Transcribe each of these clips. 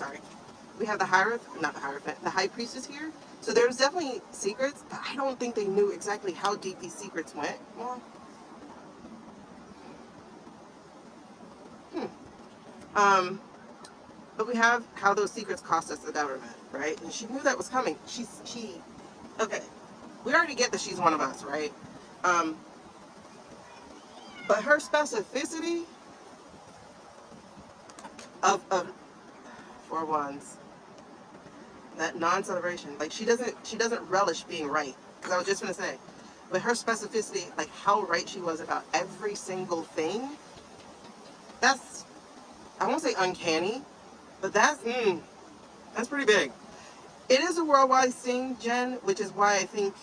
sorry. We have the Hierophant, the High Priestess here. So there's definitely secrets, but I don't think they knew exactly how deep these secrets went. Well, but we have how those secrets cost us the government, right? And she knew that was coming. Okay. We already get that she's one of us, right? But her specificity of four wands, that non-celebration, like she doesn't relish being right. Because I was just gonna say, but her specificity, like how right she was about every single thing, that's, I won't say uncanny, but that's pretty big. It is a worldwide thing, Jen, which is why I think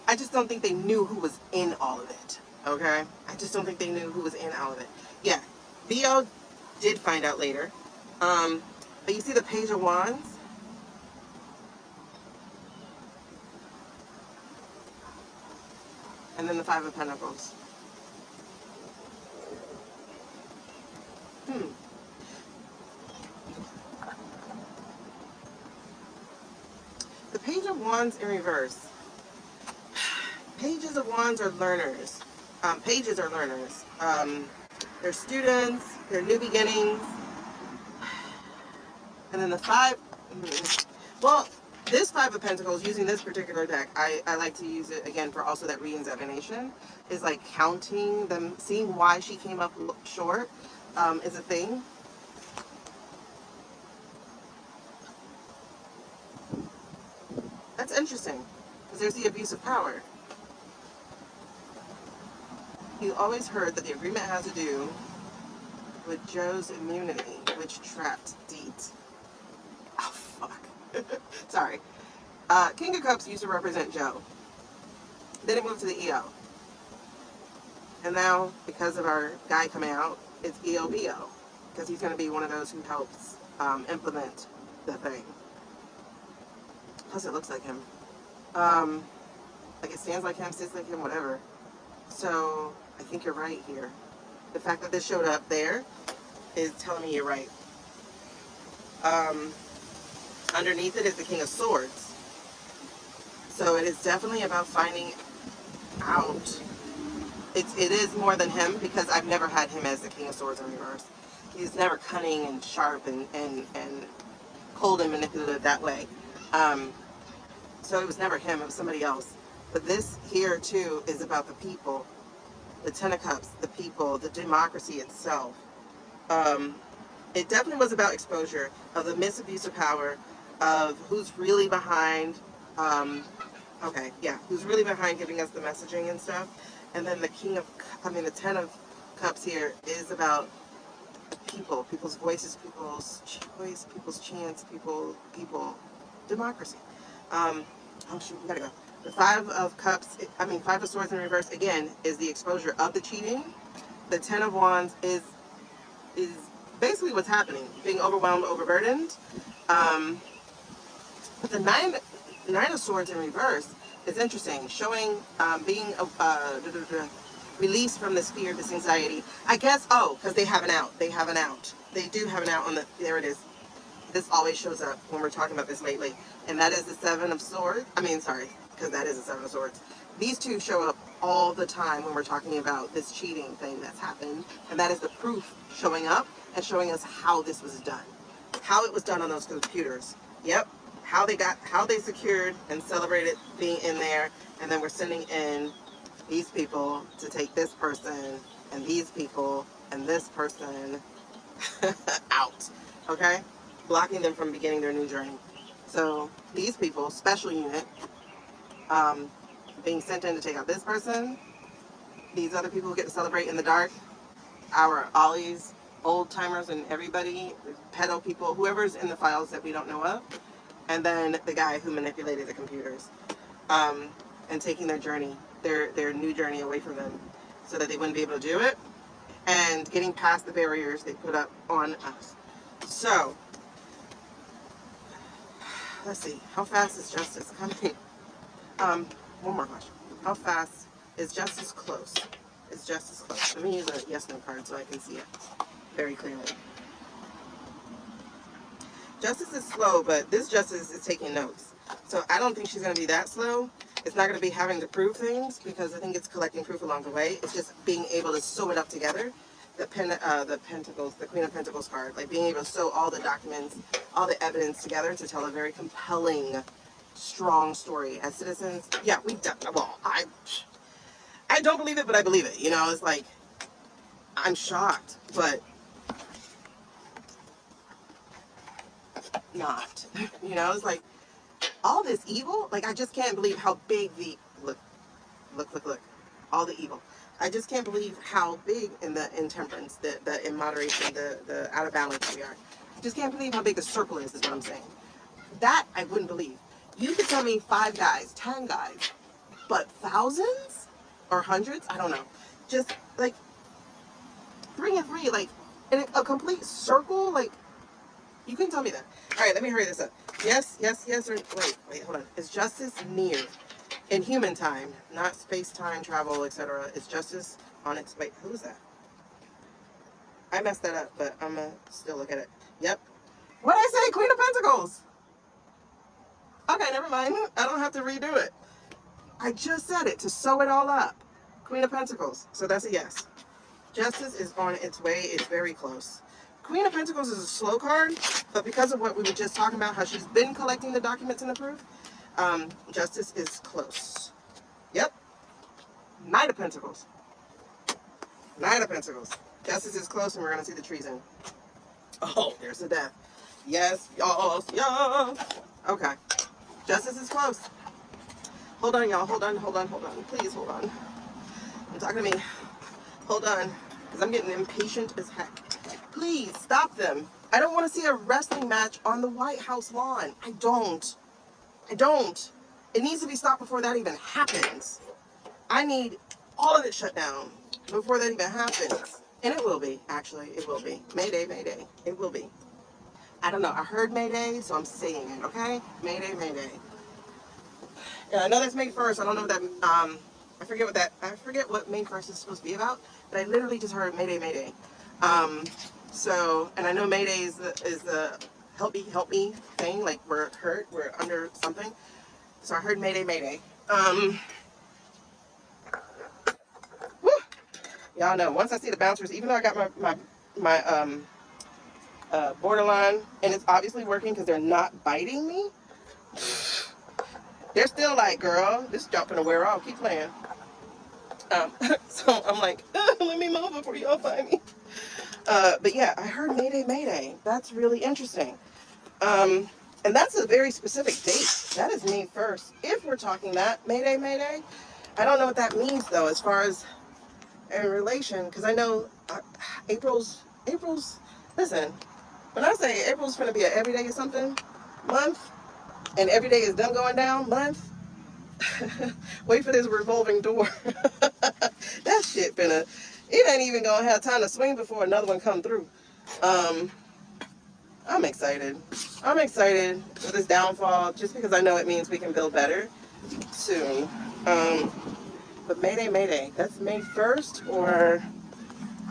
I just don't think they knew who was in all of it. Okay? I just don't think they knew who was in all of it. Yeah, BO did find out later. But you see the Page of Wands? And then the Five of Pentacles. The Page of Wands in reverse. Pages of Wands are learners. Pages are learners. They're students. They're new beginnings. And then the well, this Five of Pentacles, using this particular deck, I like to use it again for also that re-examination, is like counting them, seeing why she came up short is a thing. That's interesting, because there's the abuse of power. You always heard that the agreement has to do with Joe's immunity, which trapped Deet. Oh, fuck. Sorry. King of Cups used to represent Joe. Then it moved to the EO. And now, because of our guy coming out, it's EOBO. Because he's going to be one of those who helps implement the thing. Plus, it looks like him. Like it stands like him, sits like him, whatever. So, I think you're right here. The fact that this showed up there is telling me you're right. Underneath it is the King of Swords. So it is definitely about finding out. It is more than him, because I've never had him as the King of Swords in reverse. He's never cunning and sharp and cold and manipulative that way. So it was never him, it was somebody else. But this here too is about the people. The Ten of Cups, the people, the democracy itself. It definitely was about exposure of the misabuse of power, of who's really behind, who's really behind giving us the messaging and stuff. And then the the Ten of Cups here is about people, people's voices, people's choice, people's chance, people, democracy. Oh shoot, we gotta go. The Five of Swords in reverse, again, is the exposure of the cheating. The Ten of Wands is basically what's happening, being overwhelmed, overburdened. But the Nine of Swords in reverse is interesting, showing being released from this fear, this anxiety. I guess, because they have an out. They have an out. They do have an out on there it is. This always shows up when we're talking about this lately. And that is the Seven of Swords. Because that is the Seven of Swords. These two show up all the time when we're talking about this cheating thing that's happened. And that is the proof showing up and showing us how this was done. How it was done on those computers. Yep. How they secured and celebrated being in there. And then we're sending in these people to take this person and these people and this person out. Okay? Blocking them from beginning their new journey. So these people, special unit, being sent in to take out this person. These other people who get to celebrate in the dark. Our ollies, old timers, and everybody, pedo people, whoever's in the files that we don't know of. And then the guy who manipulated the computers, and taking their journey, their new journey away from them, so that they wouldn't be able to do it, and getting past the barriers they put up on us. So, let's see, how fast is justice coming? One more question. How fast is justice close? Is justice close? Let me use a yes no card so I can see it very clearly. Justice is slow, but this justice is taking notes. So I don't think she's going to be that slow. It's not going to be having to prove things because I think it's collecting proof along the way. It's just being able to sew it up together. The Pentacles, the Queen of Pentacles card, like being able to sew all the documents, all the evidence together to tell a very compelling, strong story. As citizens, yeah, well, I don't believe it, but I believe it. You know, it's like, I'm shocked, but not. You know, it's like, all this evil, like, I just can't believe how big the, look, all the evil. I just can't believe how big in the intemperance, the in moderation, the out of balance we are. I just can't believe how big the circle is what I'm saying. That I wouldn't believe. You could tell me 5 guys, 10 guys, but thousands or hundreds, I don't know. Just like 3 and 3, like in a complete circle, like you couldn't tell me that. All right, let me hurry this up. Yes, or wait, hold on. Is justice near? In human time, not space-time travel, etc. Is justice on its way? Who is that? I messed that up, but I'm gonna still look at it. Yep. What did I say? Queen of Pentacles. Okay, never mind. I don't have to redo it. I just said it to sew it all up. Queen of Pentacles. So that's a yes. Justice is on its way. It's very close. Queen of Pentacles is a slow card, but because of what we were just talking about, how she's been collecting the documents and the proof, justice is close. Yep. Knight of Pentacles. Knight of Pentacles. Justice is close, and we're going to see the treason. Oh, there's the death. Yes, yes. Okay. Justice is close. Hold on, y'all. Hold on. Please, hold on. I'm talking to me. Hold on, because I'm getting impatient as heck. Please, stop them. I don't want to see a wrestling match on the White House lawn. I don't. It needs to be stopped before that even happens. I need all of it shut down before that even happens. And it will be, actually. It will be. Mayday. It will be. I don't know. I heard Mayday, so I'm saying it, okay? Mayday. And I know that's May 1st. I don't know what that, I forget what May 1st is supposed to be about, but I literally just heard Mayday. So, and I know Mayday is the help me thing, like we're hurt, we're under something. So I heard Mayday. Y'all know, once I see the bouncers, even though I got my borderline, and it's obviously working because they're not biting me, they're still like, girl, this jump gonna wear off, keep playing. So I'm like, let me move before y'all find me. But yeah, I heard Mayday. That's really interesting. And that's a very specific date. That is May 1st. If we're talking that, Mayday. I don't know what that means, though, as far as in relation, because I know April's, listen, when I say April's going to be an everyday or something month, and every day is them going down month, wait for this revolving door. That shit it ain't even going to have time to swing before another one come through. I'm excited for this downfall, just because I know it means we can build better soon. But Mayday, that's May 1st,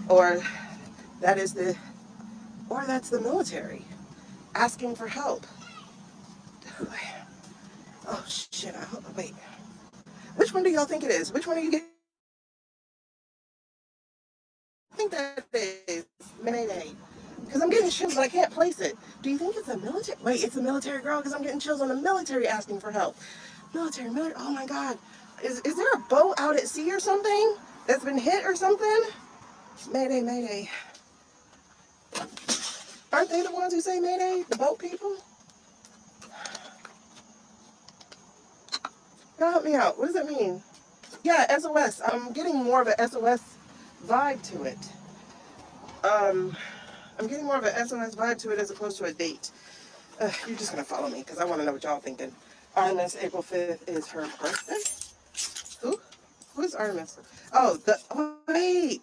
or that's the military asking for help. Oh shit, wait. Which one do y'all think it is? Which one are you getting? I think that is Mayday. Because I'm getting chills, but I can't place it. Do you think it's a military? Wait, it's a military, girl, because I'm getting chills on the military asking for help. Military, oh my God. Is there a boat out at sea or something that's been hit or something? Mayday. Aren't they the ones who say Mayday? The boat people? Y'all help me out. What does that mean? Yeah, SOS. I'm getting more of a SOS vibe to it. I'm getting more of a SOS vibe to it as opposed to a date. You're just going to follow me because I want to know what y'all thinking. Artemis, April 5th is her birthday. Who's Artemis? Oh, wait.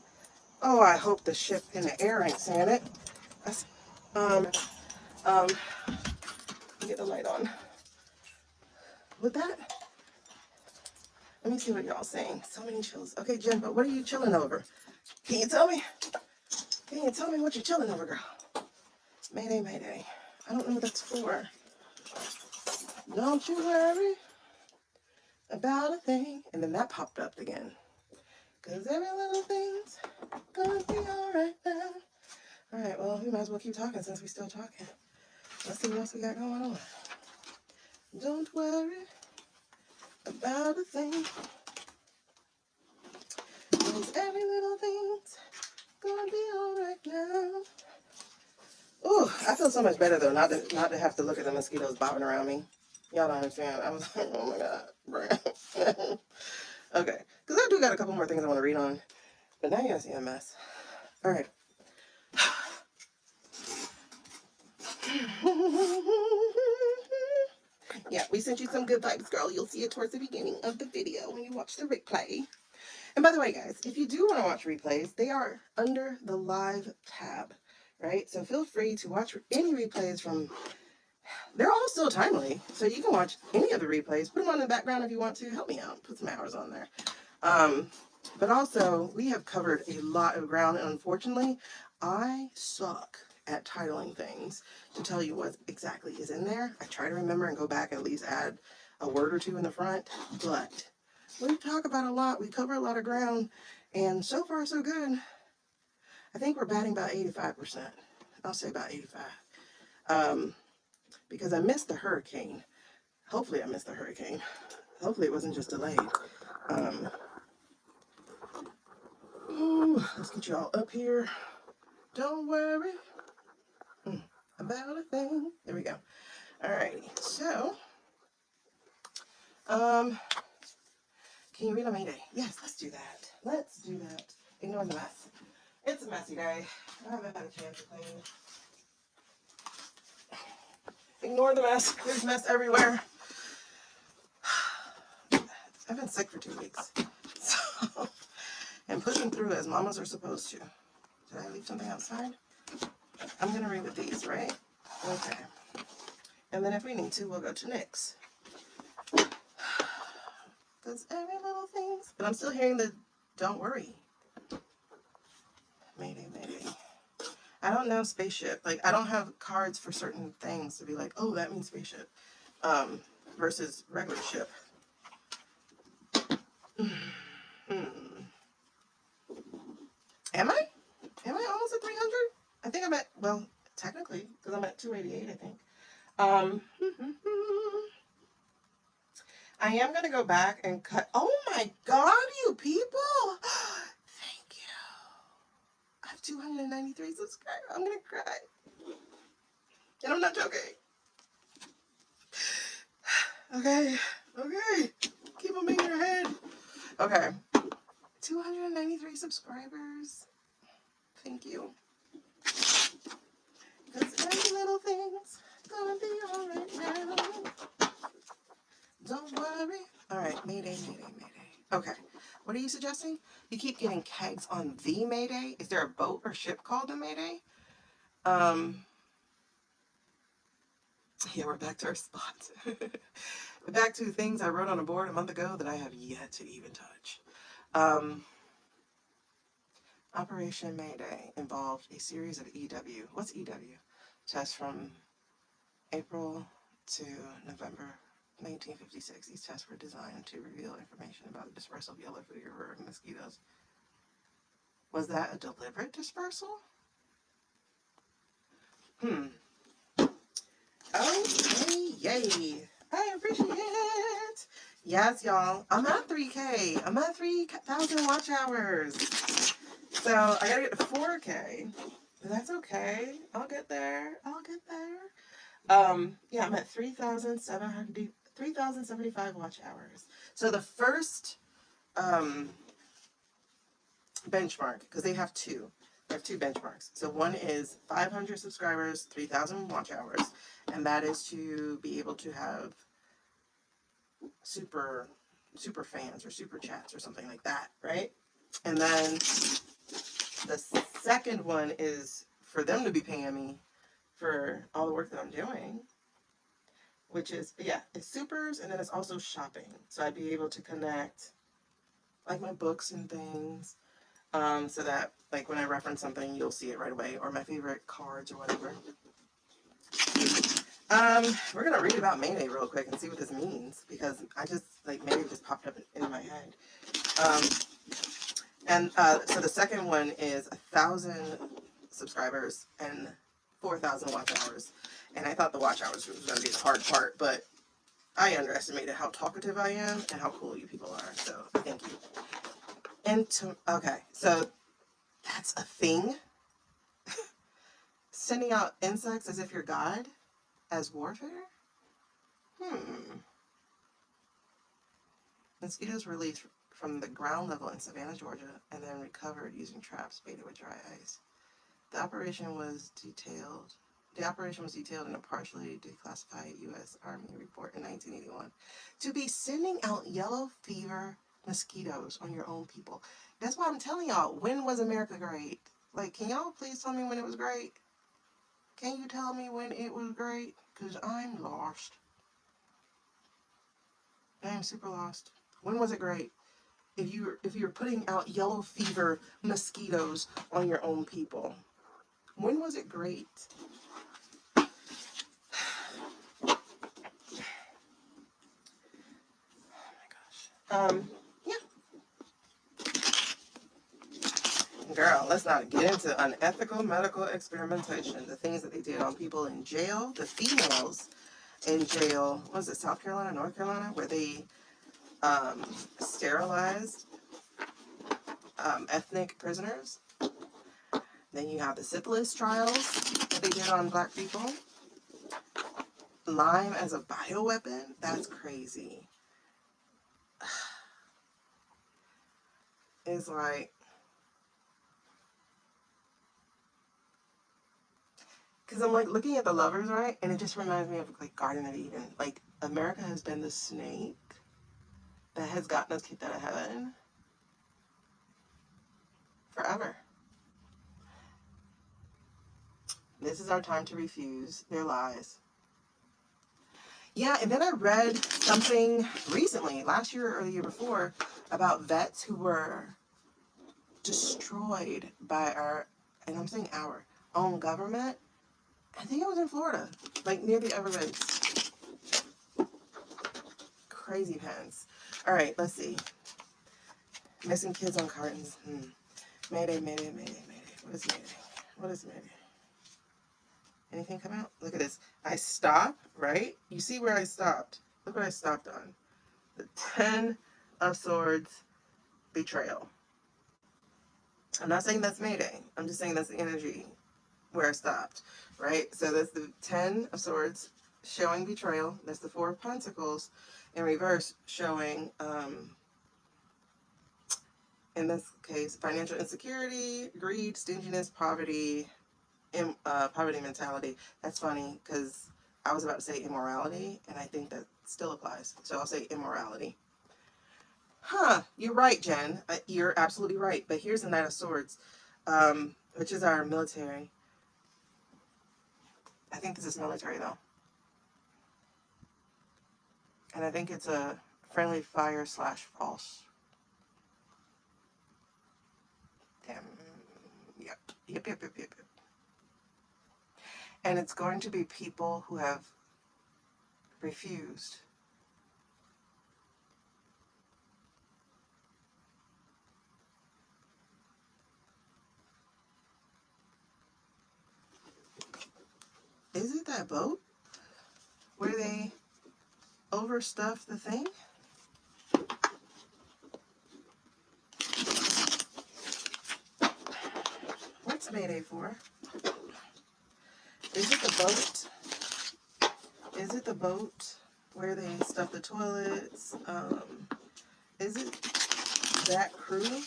Oh, I hope the ship in the air ain't saying it. Get the light on. Would that Let me see what y'all saying. So many chills. Okay, Jen, but what are you chilling over? Can you tell me? Can you tell me what you're chilling over, girl? Mayday, mayday. I don't know what that's for. Don't you worry about a thing. And then that popped up again. Because every little thing's gonna be alright now. Alright, well, we might as well keep talking since we're still talking. Let's see what else we got going on. Don't worry about a thing. Because every little thing's gonna be alright now. Ooh, I feel so much better though, not to have to look at the mosquitoes bobbing around me. Y'all don't understand. I was like, oh my god. Okay, because I do got a couple more things I want to read on. But now you guys see a mess. Alright. Yeah, we sent you some good vibes, girl. You'll see it towards the beginning of the video when you watch the replay. And by the way, guys, if you do want to watch replays, they are under the live tab, right? So feel free to watch any replays from... They're all still timely, so you can watch any of the replays. Put them on in the background if you want to. Help me out. Put some hours on there. But also, we have covered a lot of ground, and unfortunately, I suck at titling things to tell you what exactly is in there. I try to remember and go back and at least add a word or two in the front, but we talk about a lot. We cover a lot of ground, and so far, so good. I think we're batting about 85%. I'll say about 85. Because I missed the hurricane. Hopefully I missed the hurricane. Hopefully it wasn't just delayed. Ooh, let's get you all up here. Don't worry about a thing. There we go. Alrighty, so, can you read on Mayday? Yes, let's do that. Let's do that. Ignore the mess. It's a messy day. I haven't had a chance to clean. Ignore the mess. There's mess everywhere. I've been sick for 2 weeks. So, and pushing through as mamas are supposed to. Did I leave something outside? I'm going to read with these, right? Okay. And then if we need to, we'll go to Nyx. Because every little things. But I'm still hearing the don't worry. Mayday, mayday. I don't know spaceship. Like, I don't have cards for certain things to be like, oh, that means spaceship. Versus regular ship. Am I? Am I almost at 300? I think I'm at, well, technically, because I'm at 288, I think. I am going to go back and cut. Oh my God, you people. Thank you. I have 293 subscribers. I'm going to cry. And I'm not joking. Okay. Okay. Keep them in your head. Okay. 293 subscribers. Thank you. Because every little thing's gonna be alright now. Don't worry. Alright, mayday, mayday, mayday. Okay. What are you suggesting? You keep getting kegs on the Mayday? Is there a boat or ship called the Mayday? Yeah, we're back to our spot. Back to things I wrote on a board a month ago that I have yet to even touch. Operation Mayday involved a series of EW. What's EW? Tests from April to November 1956. These tests were designed to reveal information about the dispersal of yellow fever mosquitoes. Was that a deliberate dispersal? Okay, yay. I appreciate it. Yes, y'all. I'm at 3K. I'm at 3,000 watch hours. So I gotta get to 4K. But that's okay. I'll get there. I'll get there. Yeah, I'm at 3,075 watch hours. So the first benchmark, because they have two. They have two benchmarks. So one is 500 subscribers, 3,000 watch hours. And that is to be able to have super fans or super chats or something like that, right? And then the second one is for them to be paying me for all the work that I'm doing, which is, yeah, it's supers, and then it's also shopping. So I'd be able to connect like my books and things, so that like when I reference something, you'll see it right away, or my favorite cards or whatever. We're gonna read about Mayday real quick and see what this means, because I just like Mayday just popped up in my head. So the second one is 1,000 subscribers and 4,000 watch hours, and I thought the watch hours was gonna be the hard part, but I underestimated how talkative I am and how cool you people are. So thank you. Okay, so that's a thing. Sending out insects as if you're God as warfare? Mosquitoes released from the ground level in Savannah, Georgia, and then recovered using traps baited with dry ice. The operation was detailed in a partially declassified U.S. Army report in 1981. To be sending out yellow fever mosquitoes on your own people. That's why I'm telling y'all, when was America great? Like, can y'all please tell me when it was great? Can you tell me when it was great? Because I'm lost. I am super lost. When was it great? If you're putting out yellow fever mosquitoes on your own people, when was it great? Oh my gosh. Yeah. Girl, let's not get into unethical medical experimentation. The things that they did on people in jail, the females in jail, was it South Carolina, North Carolina, where they sterilized ethnic prisoners. Then you have the syphilis trials that they did on black people. Lyme as a bioweapon? That's crazy. It's like, because I'm like looking at the lovers, right? And it just reminds me of like Garden of Eden. Like, America has been the snake that has gotten us kicked out of heaven forever. This is our time to refuse their lies. Yeah, and then I read something recently, last year or the year before, about vets who were destroyed by our, and I'm saying our, own government. I think it was in Florida, like near the Everglades. Crazy pants. All right, let's see. Missing kids on cartons. Mayday, mayday, mayday, mayday. What is mayday? What is mayday? Anything come out? Look at this. I stop, right? You see where I stopped. Look what I stopped on. The 10 of Swords, betrayal. I'm not saying that's Mayday. I'm just saying that's the energy where I stopped, right? So that's the 10 of Swords showing betrayal. That's the 4 of Pentacles in reverse showing, in this case, financial insecurity, greed, stinginess, poverty, poverty mentality. That's funny because I was about to say immorality, and I think that still applies. So I'll say immorality. You're right, Jen. You're absolutely right. But here's the Knight of Swords, which is our military. I think this is military, though. And I think it's a friendly fire / false. Damn. Yep. And it's going to be people who have refused. Is it that boat where they overstuff the thing? What's Mayday for? Is it the boat? Is it the boat where they stuff the toilets? Is it that crew?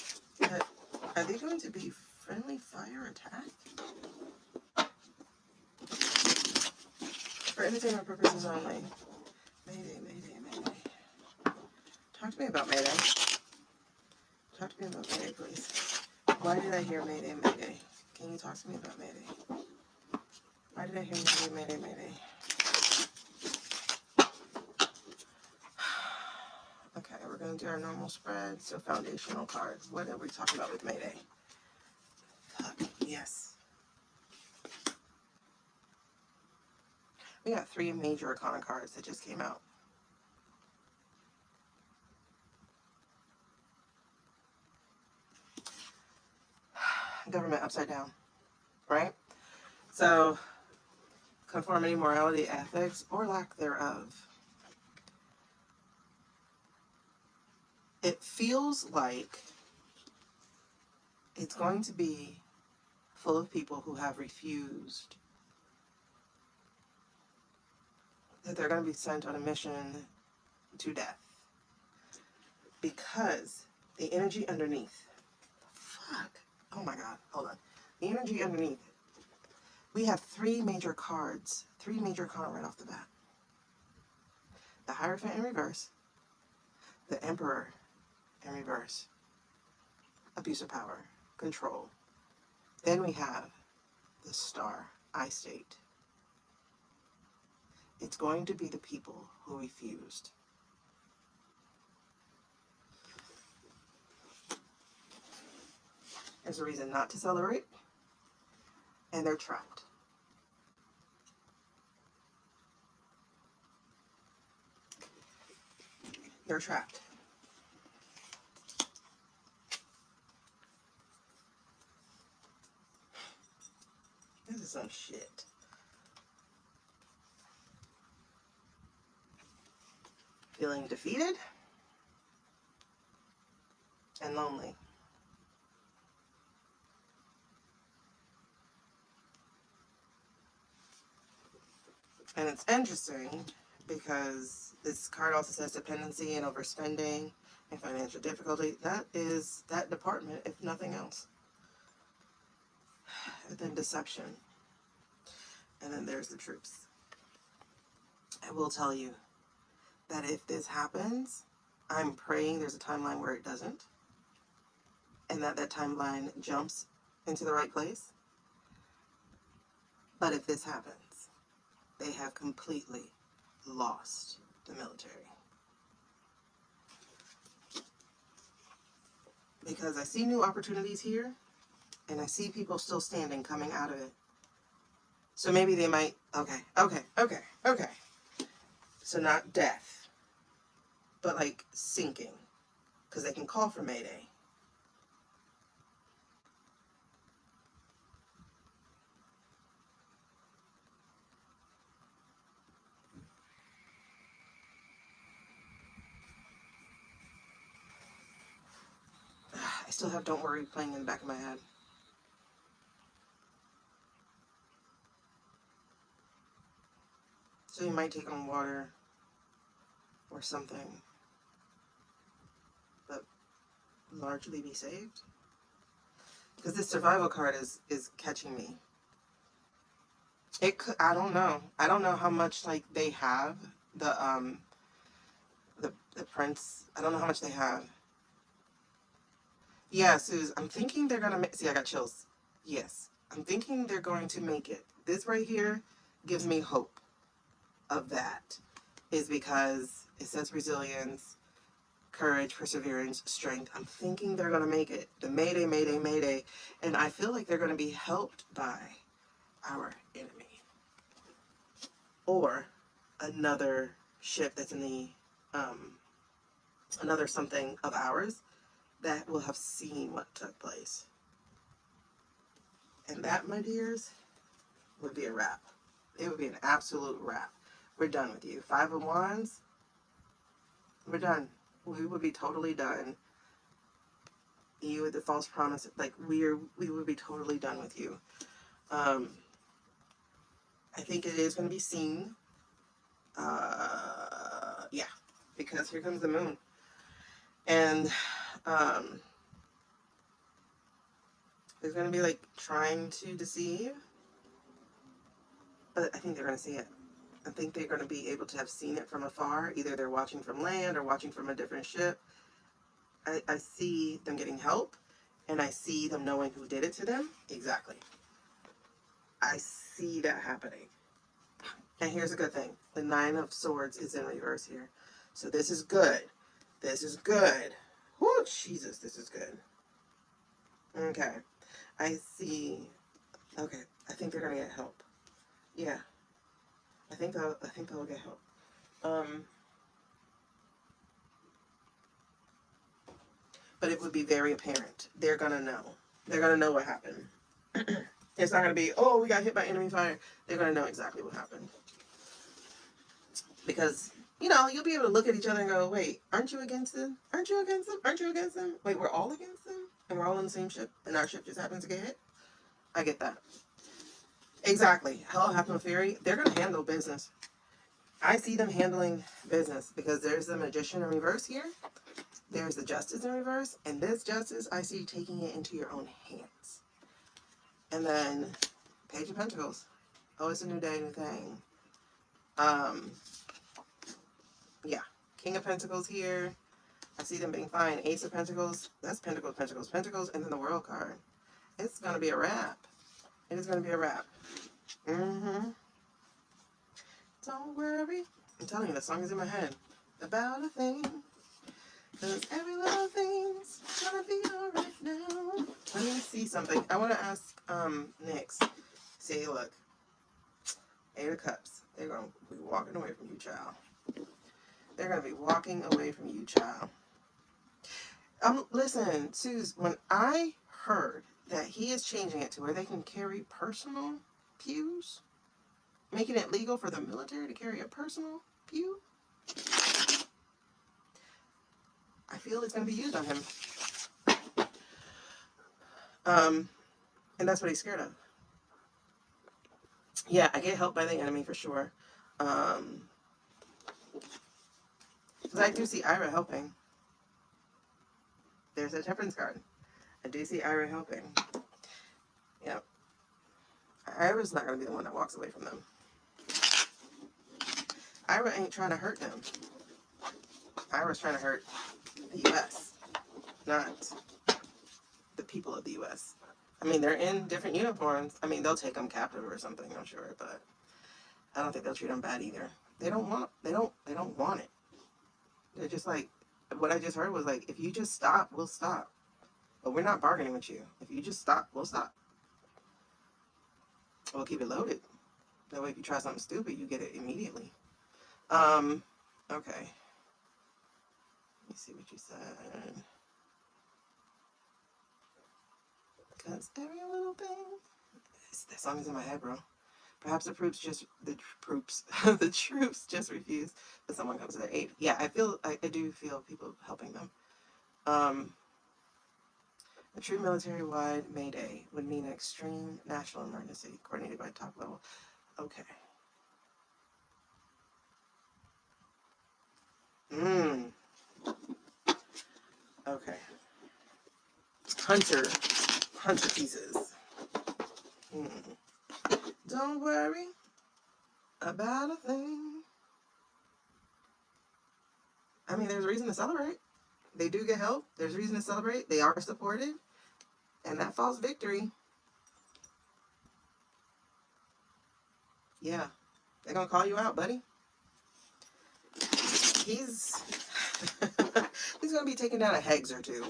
Are they going to be friendly fire attack? For entertainment purposes only. Mayday. Talk to me about Mayday. Talk to me about Mayday, please. Why did I hear Mayday? Can you talk to me about Mayday? Why did I hear Mayday? Okay, we're going going to do our normal spread. So foundational cards. What are we talking about with Mayday? Fuck, yes. We got 3 major Arcana cards that just came out. Government upside down, right? So, conformity, morality, ethics, or lack thereof. It feels like it's going to be full of people who have refused, that they're going to be sent on a mission to death. Because the energy underneath, fuck, oh my god, hold on. The energy underneath, we have 3 major cards, 3 major cards right off the bat. The Hierophant in reverse, the Emperor in reverse, abuse of power, control. Then we have the Star, I state. It's going to be the people who refused. There's a reason not to celebrate, and they're trapped. They're trapped. This is some shit. Feeling defeated and lonely. And it's interesting because this card also says dependency and overspending and financial difficulty. That is that department, if nothing else. And then deception. And then there's the troops. I will tell you that if this happens, I'm praying there's a timeline where it doesn't. And that timeline jumps into the right place. But if this happens, they have completely lost the military. Because I see new opportunities here, and I see people still standing coming out of it. So maybe they might, okay. So not death, but like sinking, because they can call for Mayday. I still have Don't Worry playing in the back of my head. So you might take on water or something, but largely be saved. Because this survival card is catching me. It could, I don't know. I don't know how much like they have the prince. I don't know how much they have. Yeah, Suze, I'm thinking they're gonna make. See, I got chills. Yes, I'm thinking they're going to make it. This right here gives me hope of that. Is because it says resilience, courage, perseverance, strength. I'm thinking they're gonna make it. The Mayday, Mayday, Mayday, and I feel like they're gonna be helped by our enemy or another ship that's in the another something of ours that will have seen what took place. And that, my dears, would be a wrap. It would be an absolute wrap. We're done with you. 5 of Wands, we're done. We would be totally done. You with the false promise, like we would be totally done with you. I think it is going to be seen. Yeah, because here comes the moon. And there's going to be like trying to deceive, but I think they're going to see it. I think they're going to be able to have seen it from afar. Either they're watching from land or watching from a different ship. I see them getting help, and I see them knowing who did it to them. Exactly. I see that happening. And here's a good thing. The 9 of Swords is in reverse here. So this is good. This is good. Whoo, Jesus, this is good. Okay. I see. Okay. I think they're gonna get help. Yeah. I think they'll get help. But it would be very apparent. They're gonna know. They're gonna know what happened. It's not gonna be, oh, we got hit by enemy fire. They're gonna know exactly what happened. Because, you'll be able to look at each other and go, wait, aren't you against them? Aren't you against them? Aren't you against them? Wait, we're all against them? And we're all on the same ship? And our ship just happens to get hit? I get that. Exactly. Hell happened with Fury. They're going to handle business. I see them handling business because there's the Magician in reverse here. There's the Justice in reverse. And this Justice, I see taking it into your own hands. And then Page of Pentacles. Oh, it's a new day, new thing. Yeah. King of Pentacles here. I see them being fine. Ace of Pentacles. That's Pentacles, Pentacles, Pentacles. And then the World card. It's going to be a wrap. It is going to be a wrap. Mm-hmm. Don't worry. I'm telling you, the song is in my head. About a thing. Because every little thing's going to be alright now. Let me see something. I want to ask Nyx. See, look. 8 of Cups. They're going to be walking away from you, child. They're going to be walking away from you, child. Listen, Suze, when I heard that he is changing it to where they can carry personal pews, making it legal for the military to carry a personal pew, I feel it's going to be used on him. And that's what he's scared of. Yeah, I get helped by the enemy for sure. Because I do see Ira helping. There's a Temperance card. I do see Ira helping. Yep. Ira's not going to be the one that walks away from them. Ira ain't trying to hurt them. Ira's trying to hurt the U.S., not the people of the U.S. I mean, they're in different uniforms. I mean, they'll take them captive or something, I'm sure, but I don't think they'll treat them bad either. They don't want it. They're just like, what I just heard was like, if you just stop, we'll stop. But we're not bargaining with you. If you just stop, we'll stop. We'll keep it loaded. That way if you try something stupid, you get it immediately. Okay. Let me see what you said. Because every little thing. That song is in my head, bro. Perhaps the troops just refuse, but someone comes to their aid. Yeah, I do feel people helping them. A true military-wide mayday would mean an extreme national emergency, coordinated by top level. Okay. Okay. Hunter pieces. Don't worry about a thing. I mean, there's a reason to celebrate. They do get help. There's reason to celebrate. They are supported. And that false victory. Yeah. They're going to call you out, buddy. He's going to be taking down a Hegs or two.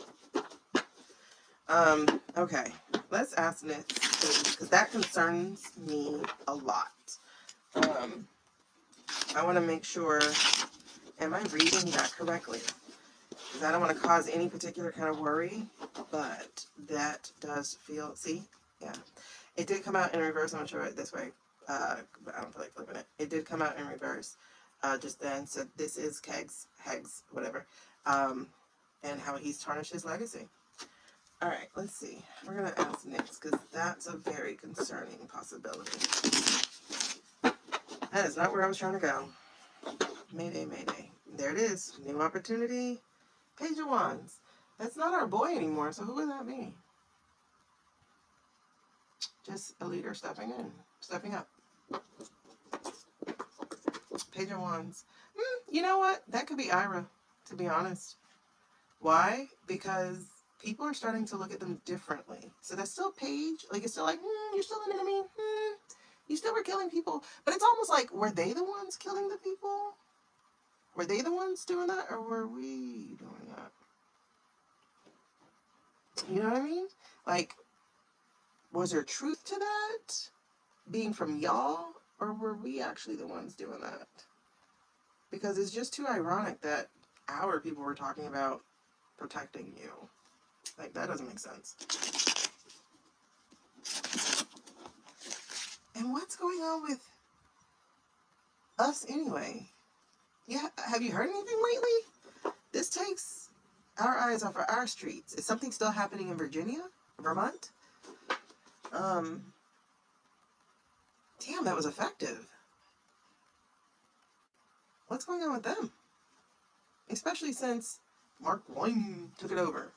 Okay. Let's ask Nick, because that concerns me a lot. I want to make sure, am I reading that correctly? Because I don't want to cause any particular kind of worry, but that does feel, see? Yeah. It did come out in reverse. I'm going to show it this way, but I don't feel like flipping it. It did come out in reverse just then. So this is Hegs, whatever, and how he's tarnished his legacy. All right, let's see. We're going to ask Nick, because that's a very concerning possibility. That is not where I was trying to go. Mayday, mayday. There it is. New opportunity. Page of Wands. That's not our boy anymore, so who would that be? Just a leader stepping up. Page of Wands. You know what? That could be Ira, to be honest. Why? Because people are starting to look at them differently. So that's still Page. Like, it's still like, you're still an enemy. You still were killing people. But it's almost like, were they the ones killing the people? Were they the ones doing that, or were we doing that? You know what I mean? Like, was there truth to that being from y'all, or were we actually the ones doing that? Because it's just too ironic that our people were talking about protecting you. Like, that doesn't make sense. And what's going on with us anyway? Yeah, have you heard anything lately? This takes our eyes off of our streets. Is something still happening in Virginia? Vermont? Damn, that was effective. What's going on with them? Especially since Mark Wayne took it over.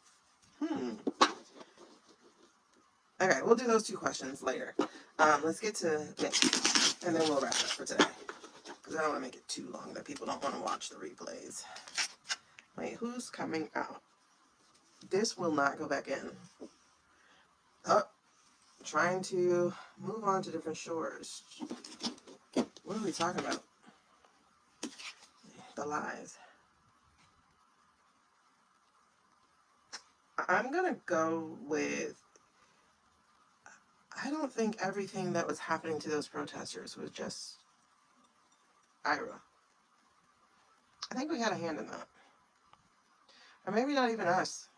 Okay, we'll do those two questions later. Let's get to Nick, and then we'll wrap up for today. Because I don't want to make it too long that people don't want to watch the replays. Wait, who's coming out? This will not go back in. Oh, trying to move on to different shores. What are we talking about? The lies. I'm going to go with, I don't think everything that was happening to those protesters was just Ira. I think we had a hand in that. Or maybe not even us.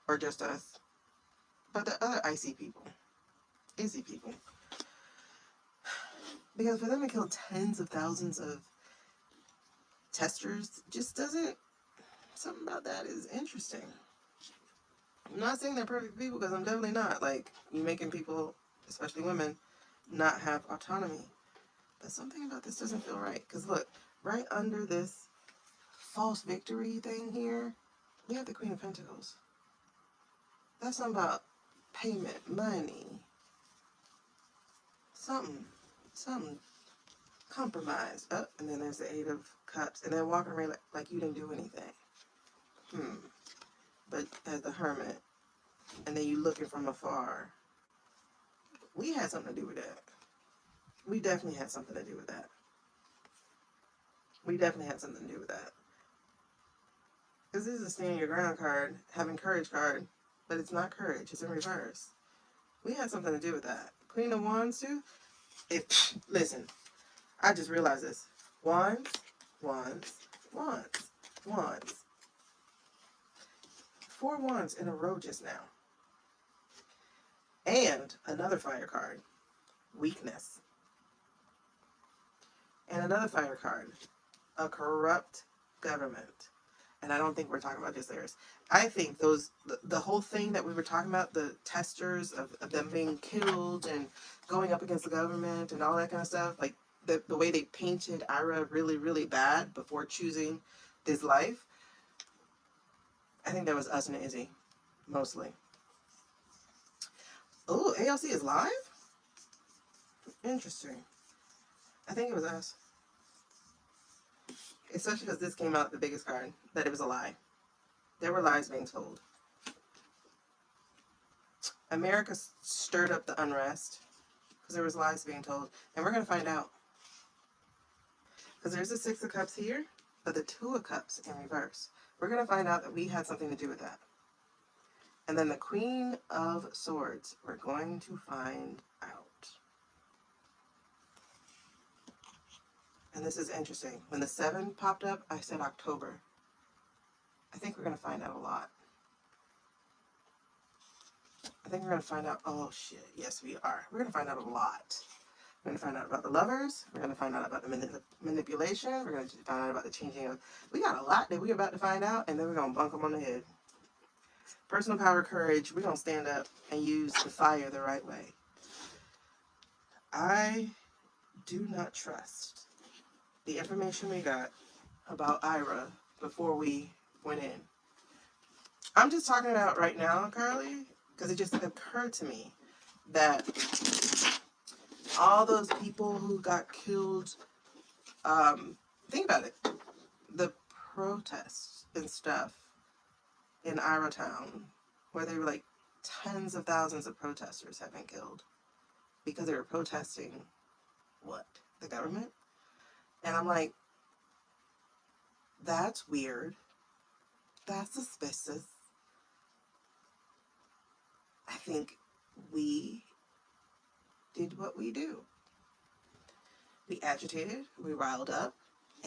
Or just us. But the other icy people. Easy people. Because for them to kill tens of thousands of testers just doesn't... Something about that is interesting. I'm not saying they're perfect people, because I'm definitely not. Like, you making people, especially women, not have autonomy. But something about this doesn't feel right. Because look, right under this false victory thing here, we have the Queen of Pentacles. That's something about payment, money, something compromise. Oh, and then there's the Eight of Cups, and then walking around like you didn't do anything. But as the Hermit, and then you looking from afar. We had something to do with that. We definitely had something to do with that. We definitely had something to do with that. Because this is a stand your ground card, having courage card, but it's not courage, it's in reverse. We had something to do with that. Queen of Wands too? Listen, I just realized this. Wands, wands, wands, wands. 4 wands in a row just now. And another fire card, weakness. And another fire card, a corrupt government. And I don't think we're talking about just theirs. I think the whole thing that we were talking about, the testers of them being killed and going up against the government and all that kind of stuff, like the way they painted Ira really, really bad before choosing this life, I think that was us and Izzy, mostly. Oh, ALC is live? Interesting. I think it was us. Especially because this came out the biggest card, that it was a lie. There were lies being told. America stirred up the unrest because there was lies being told. And we're going to find out. Because there's the 6 of Cups here, but the 2 of Cups in reverse. We're going to find out that we had something to do with that. And then the Queen of Swords. We're going to find out. And this is interesting. When the 7 popped up, I said October. I think we're going to find out a lot. I think we're going to find out... Oh, shit. Yes, we are. We're going to find out a lot. We're going to find out about the lovers. We're going to find out about the manipulation. We're going to find out about the changing of... We got a lot that we're about to find out, and then we're going to bunk them on the head. Personal power, courage. We're going to stand up and use the fire the right way. I do not trust the information we got about Ira before we went in. I'm just talking about right now, Carly, because it just occurred to me that all those people who got killed, think about it, the protests and stuff in Ira Town, where they were like tens of thousands of protesters have been killed because they were protesting what? The government? And I'm like, That's weird. That's suspicious. I think we did what we do. We agitated, we riled up,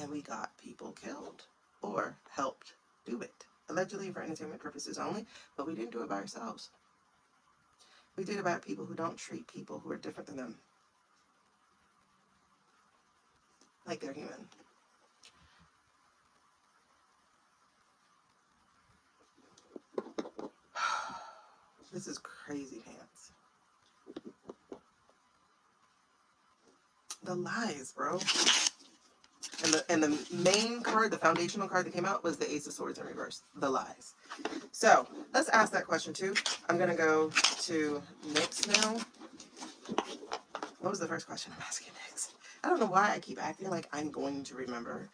and we got people killed or helped do it. Allegedly for entertainment purposes only, but we didn't do it by ourselves. We did it by people who don't treat people who are different than them like they're human. This is crazy pants. The lies, bro. And the main card, the foundational card that came out was the Ace of Swords in reverse. The lies. So let's ask that question too. I'm gonna go to Nyx now. What was the first question I'm asking Nyx? I don't know why I keep acting like I'm going to remember.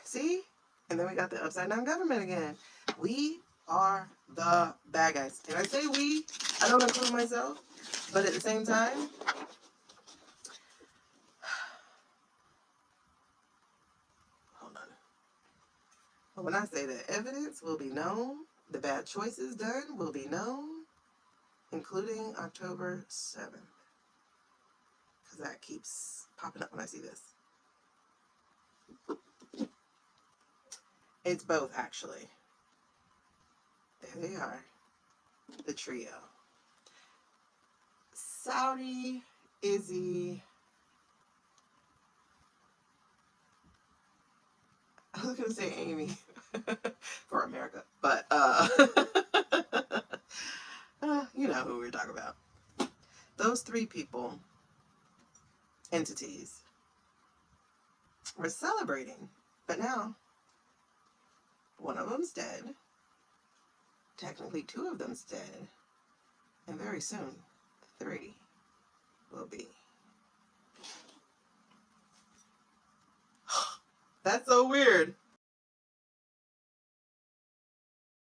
See? And then we got the upside down government again. We are the bad guys. And I say we, I don't include myself, but at the same time, hold on. But when I say the evidence will be known, the bad choices done will be known, including October 7th. Because that keeps popping up when I see this. It's both, actually. There they are. The trio. Saudi, Izzy. I was going to say Amy for America, but you know who we're talking about. Those three people, entities, were celebrating, but now one of them's dead. Technically, two of them's dead, and very soon, three will be.